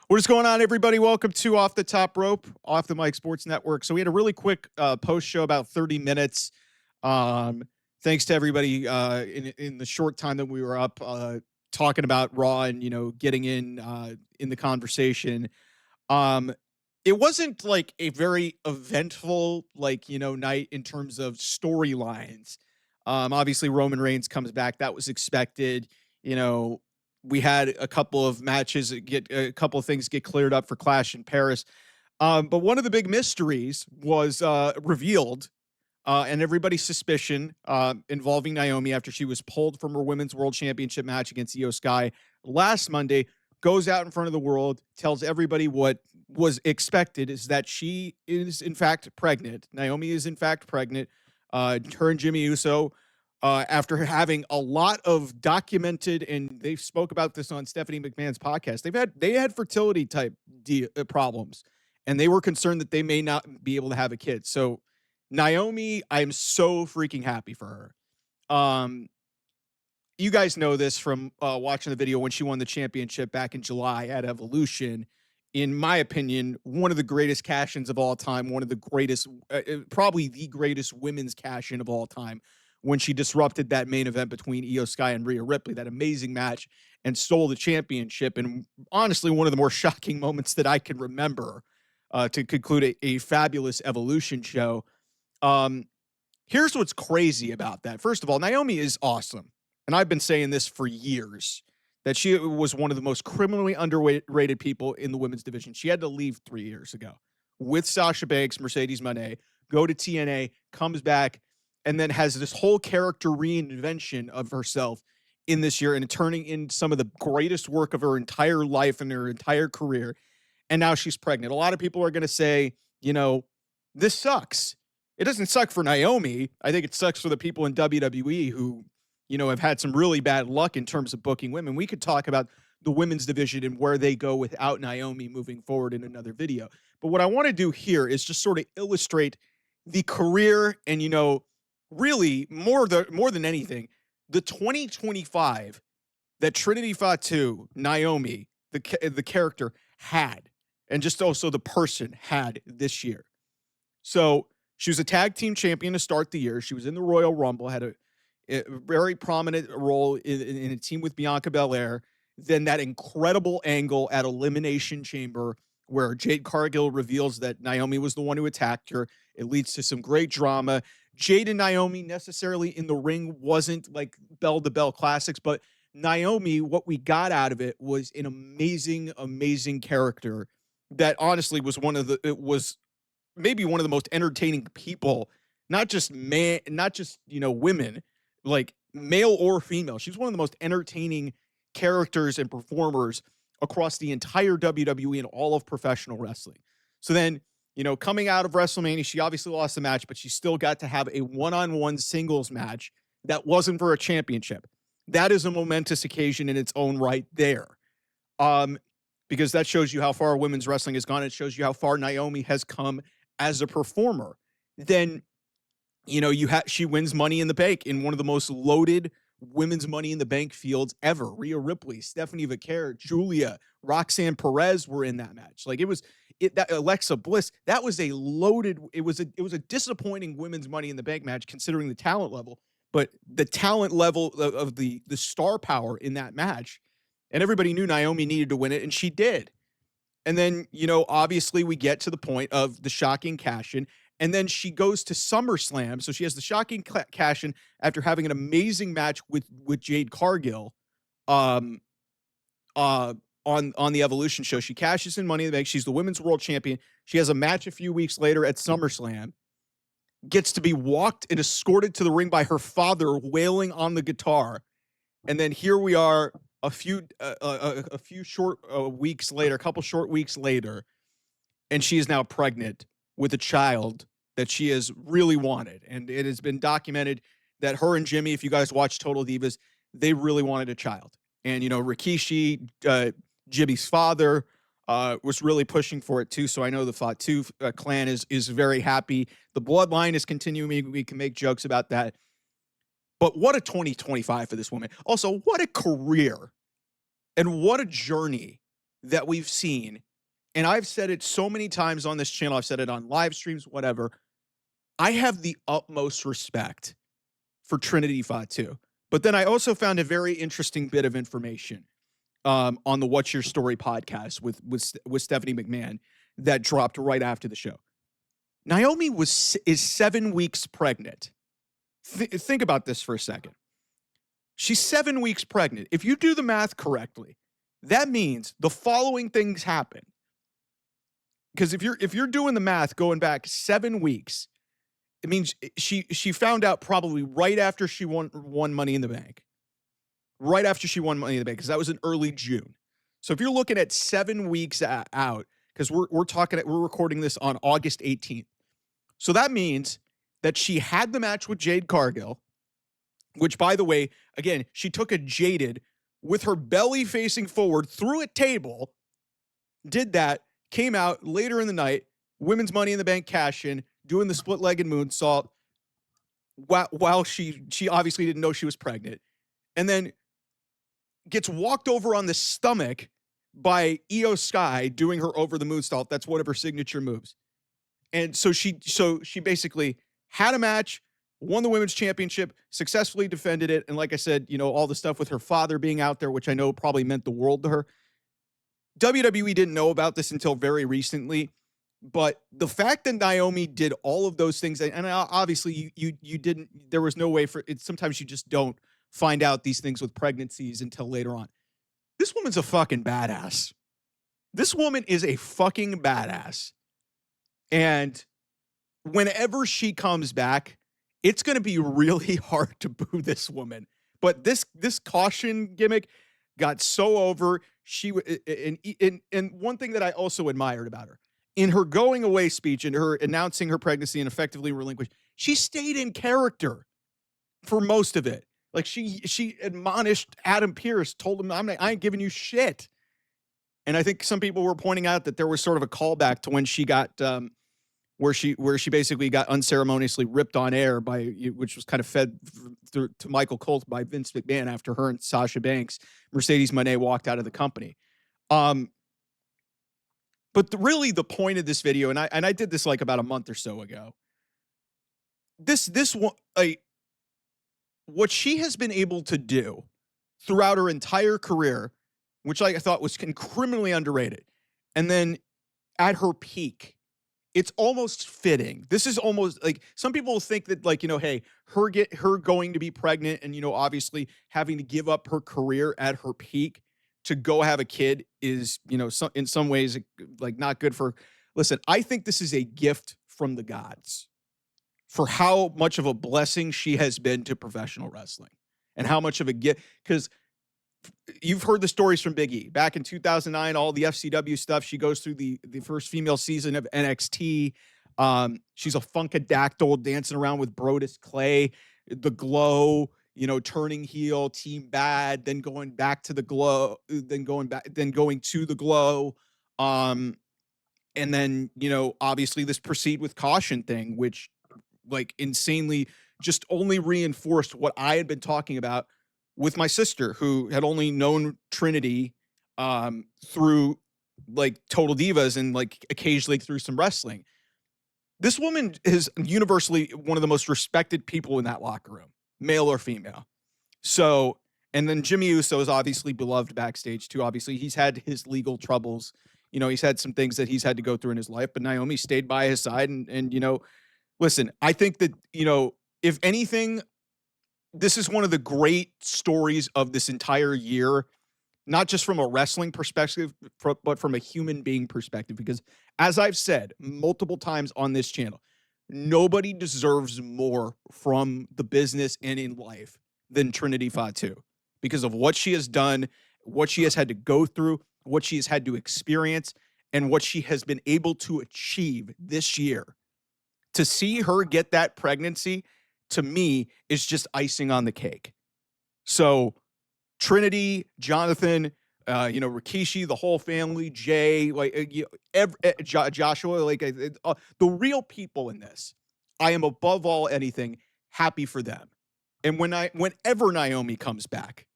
What is going on, everybody? Welcome to Off the Top Rope, Off the Mic Sports Network. So we had a really quick post show, about 30 minutes. Um, Thanks to everybody in the short time that we were up talking about Raw and getting in the conversation. Um, it wasn't like a very eventful night in terms of storylines. Obviously Roman Reigns comes back. That was expected. You know, we had a couple of matches get a couple of things get cleared up for Clash in Paris. But one of the big mysteries was revealed, and everybody's suspicion involving Naomi after she was pulled from her Women's World Championship match against Io Sky last Monday, goes out in front of the world, tells everybody what was expected is that she is in fact pregnant. Naomi is in fact pregnant. Her and Jimmy Uso, after having a lot of documented, and they spoke about this on Stephanie McMahon's podcast, they had fertility type problems, and they were concerned that they may not be able to have a kid. So Naomi, I'm so freaking happy for her. You guys know this from watching the video when she won the championship back in July at Evolution. In my opinion, one of the greatest cash-ins of all time, one of the greatest, probably the greatest women's cash-in of all time, when she disrupted that main event between Io Sky and Rhea Ripley, that amazing match, and stole the championship. And honestly, one of the more shocking moments that I can remember to conclude a fabulous Evolution show. Here's what's crazy about that. First of all, Naomi is awesome. And I've been saying this for years, that she was one of the most criminally underrated people in the women's division. She had to leave 3 years ago with Sasha Banks, Mercedes Moné, go to TNA, comes back, and then has this whole character reinvention of herself in this year and turning in some of the greatest work of her entire life and her entire career. And now she's pregnant. A lot of people are going to say, this sucks. It doesn't suck for Naomi. I think it sucks for the people in WWE who, have had some really bad luck in terms of booking women. We could talk about the women's division and where they go without Naomi moving forward in another video. But what I want to do here is just sort of illustrate the career and, really more than anything, the 2025 that Trinity Fatu, Naomi, the character, had, and just also the person had this year. So she was a tag team champion to start the year. She was in the Royal Rumble, had a very prominent role in a team with Bianca Belair. Then that incredible angle at Elimination Chamber where Jade Cargill reveals that Naomi was the one who attacked her. It leads to some great drama. Jade and Naomi necessarily in the ring wasn't like bell-to-bell classics, but Naomi, what we got out of it was an amazing, amazing character that honestly was maybe one of the most entertaining people, not just women, like male or female. She's one of the most entertaining characters and performers across the entire WWE and all of professional wrestling. So then, coming out of WrestleMania, she obviously lost the match, but she still got to have a one-on-one singles match that wasn't for a championship. That is a momentous occasion in its own right there. Because that shows you how far women's wrestling has gone. It shows you how far Naomi has come as a performer. Then, she wins Money in the Bank in one of the most loaded women's Money in the Bank fields ever. Rhea Ripley, Stephanie Vaquer, Julia, Roxanne Perez were in that match. Like that Alexa Bliss, that was a loaded, it was a disappointing women's Money in the Bank match considering the talent level, but the talent level of the star power in that match, and everybody knew Naomi needed to win it, and she did. And then, obviously we get to the point of the shocking cash-in, and then she goes to SummerSlam. So she has the shocking cash-in after having an amazing match with Jade Cargill on the Evolution show. She cashes in Money in the Bank. She's the women's world champion. She has a match a few weeks later at SummerSlam, gets to be walked and escorted to the ring by her father wailing on the guitar. And then here we are a couple short weeks later, and she is now pregnant with a child that she has really wanted. And it has been documented that her and Jimmy, if you guys watch Total Divas, they really wanted a child. And, Rikishi, Jimmy's father, was really pushing for it too. So I know the Fatu clan is very happy. The bloodline is continuing. We can make jokes about that. But what a 2025 for this woman. Also, what a career and what a journey that we've seen, and I've said it so many times on this channel, I've said it on live streams, whatever. I have the utmost respect for Trinity Fatu. But then I also found a very interesting bit of information on the What's Your Story podcast with Stephanie McMahon that dropped right after the show. Naomi is 7 weeks pregnant. Think about this for a second. She's 7 weeks pregnant. If you do the math correctly, that means the following things happen. Because if you're doing the math going back 7 weeks, it means she found out probably right after she won Money in the Bank. Right after she won Money in the Bank, because that was in early June. So if you're looking at 7 weeks out, because we're recording this on August 18th. So that means that she had the match with Jade Cargill, which, by the way, again, she took a Jaded with her belly facing forward through a table, did that, came out later in the night, women's Money in the Bank cash-in, doing the split-legged moonsault while she obviously didn't know she was pregnant, and then gets walked over on the stomach by Io Sky doing her over the moonsault. That's one of her signature moves. And so she basically had a match, won the women's championship, successfully defended it. And like I said, all the stuff with her father being out there, which I know probably meant the world to her. WWE didn't know about this until very recently. But the fact that Naomi did all of those things, and obviously you didn't, there was no way for it. Sometimes you just don't find out these things with pregnancies until later on. This woman's a fucking badass. This woman is a fucking badass. And whenever she comes back, it's going to be really hard to boo this woman. But this caution gimmick got so over. And one thing that I also admired about her, in her going away speech and her announcing her pregnancy and effectively relinquished, she stayed in character for most of it. Like she admonished Adam Pearce, told him, I ain't giving you shit. And I think some people were pointing out that there was sort of a callback to when she got where she basically got unceremoniously ripped on air by, which was kind of fed to Michael Colt by Vince McMahon after her and Sasha Banks, Mercedes Moné walked out of the company. But really the point of this video, and I did this like about a month or so ago. This one, what she has been able to do throughout her entire career, which I thought was criminally underrated, and then at her peak, it's almost fitting. This is almost like, some people think that, like, hey, her going to be pregnant and, obviously having to give up her career at her peak to go have a kid is, in some ways, like, not good for. Listen, I think this is a gift from the gods for how much of a blessing she has been to professional wrestling and how much of a gift, because you've heard the stories from Big E. Back in 2009, all the FCW stuff, she goes through the first female season of NXT. She's a funkadactyl dancing around with Brodus Clay, the Glow, turning heel, Team Bad, then going back to the Glow, then going to the Glow. And then, obviously this proceed with caution thing, which like insanely just only reinforced what I had been talking about with my sister, who had only known Trinity through like Total Divas and like occasionally through some wrestling. This woman is universally one of the most respected people in that locker room, male or female. So, and then Jimmy Uso is obviously beloved backstage too. Obviously, he's had his legal troubles. He's had some things that he's had to go through in his life, but Naomi stayed by his side. And listen, I think that, if anything, this is one of the great stories of this entire year, not just from a wrestling perspective, but from a human being perspective. Because as I've said multiple times on this channel, nobody deserves more from the business and in life than Trinity Fatu, because of what she has done, what she has had to go through, what she has had to experience, and what she has been able to achieve this year. To see her get that pregnancy, to me, is just icing on the cake. So Trinity, Jonathan, Rikishi, the whole family, Jay, Joshua, the real people in this, I am above all anything happy for them. And whenever Naomi comes back,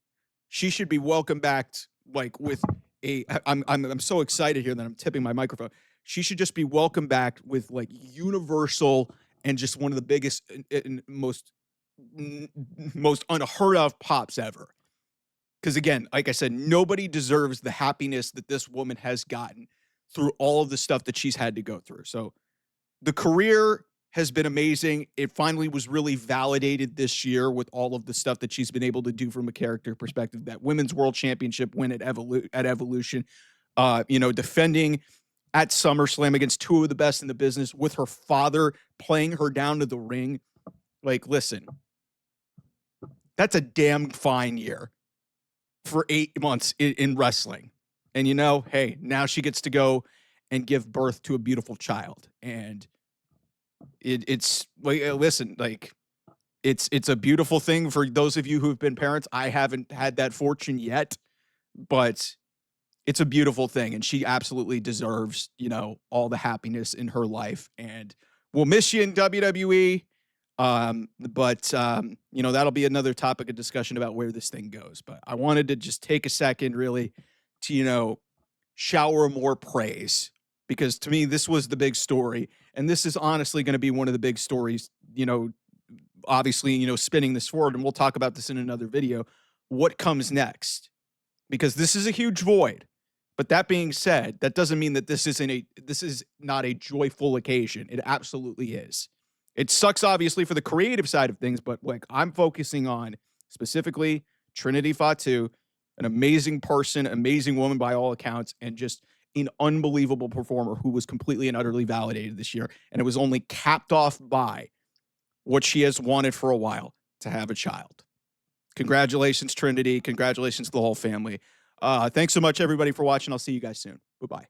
she should be welcomed back like with I'm so excited here that I'm tipping my microphone. She should just be welcomed back with like universal and just one of the biggest and most unheard of pops ever. Because again, like I said, nobody deserves the happiness that this woman has gotten through all of the stuff that she's had to go through. So the career has been amazing. It finally was really validated this year with all of the stuff that she's been able to do from a character perspective. That women's world championship win at Evolution, defending at SummerSlam against two of the best in the business with her father playing her down to the ring. Like, listen, that's a damn fine year for 8 months in wrestling. And hey, now she gets to go and give birth to a beautiful child. And it's like, listen, like it's a beautiful thing for those of you who've been parents. I haven't had that fortune yet, but it's a beautiful thing, and she absolutely deserves, all the happiness in her life. And we'll miss you in WWE. But that'll be another topic of discussion about where this thing goes. But I wanted to just take a second really to, shower more praise, because to me, this was the big story. And this is honestly going to be one of the big stories, obviously, spinning this forward. And we'll talk about this in another video. What comes next? Because this is a huge void. But that being said, that doesn't mean that this is not a joyful occasion. It absolutely is. It sucks, obviously, for the creative side of things, but like I'm focusing on specifically Trinity Fatu, an amazing person, amazing woman by all accounts, and just an unbelievable performer who was completely and utterly validated this year. And it was only capped off by what she has wanted for a while, to have a child. Congratulations, Trinity. Congratulations to the whole family. Thanks so much, everybody, for watching. I'll see you guys soon. Bye-bye.